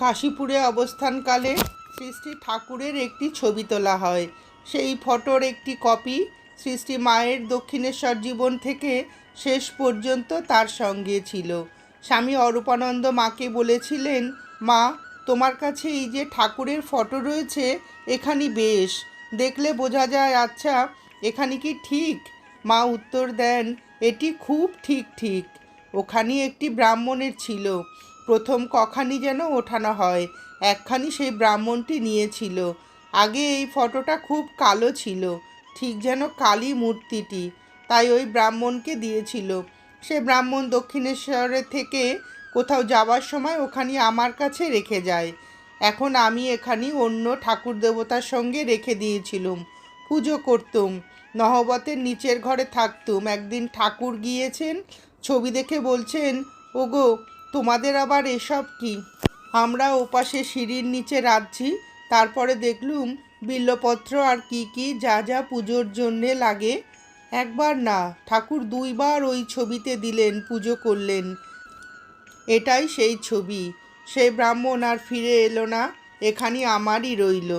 কাশীপুরে অবস্থানকালে শ্রী শ্রী ঠাকুরের একটি ছবি তোলা হয়। সেই ফটোর একটি কপি শ্রী শ্রী মায়ের দক্ষিণেশ্বর জীবন থেকে শেষ পর্যন্ত তার সঙ্গে ছিল। স্বামী অরূপানন্দ মাকে বলেছিলেন, মা, তোমার কাছে এই যে ঠাকুরের ফটো রয়েছে, এখানি বেশ, দেখলে বোঝা যায়। আচ্ছা, এখানে কি ঠিক? মা উত্তর দেন, এটি খুব ঠিক ঠিক। ওখানে একটি ব্রাহ্মণের ছিল। প্রথম কখানি যেন ওঠানো হয়, একখানি সেই ব্রাহ্মণটি নিয়েছিল। আগে এই ফটোটা খুব কালো ছিল, ঠিক যেন কালী মূর্তিটি, তাই ওই ব্রাহ্মণকে দিয়েছিল। সে ব্রাহ্মণ দক্ষিণেশ্বরের থেকে কোথাও যাওয়ার সময় ওখানে আমার কাছে রেখে যায়। এখন আমি এখানে অন্য ঠাকুর দেবতার সঙ্গে রেখে দিয়েছিলুম, পুজো করতুম, নহবতের নিচের ঘরে থাকতুম। একদিন ঠাকুর গিয়েছেন, ছবি দেখে বলছেন, ওগো, তোমাদের আবার এসব কি? আমরা ওপাশে সিঁড়ির নিচে রাঁধছি, তারপরে দেখলুম বিল্বপত্র আর কি কি যা যা পুজোর জন্যে লাগে। একবার না, ঠাকুর দুইবার ওই ছবিতে দিলেন, পুজো করলেন। এটাই সেই ছবি। সেই ব্রাহ্মণ আর ফিরে এলো না, এখানে আমারই রইল।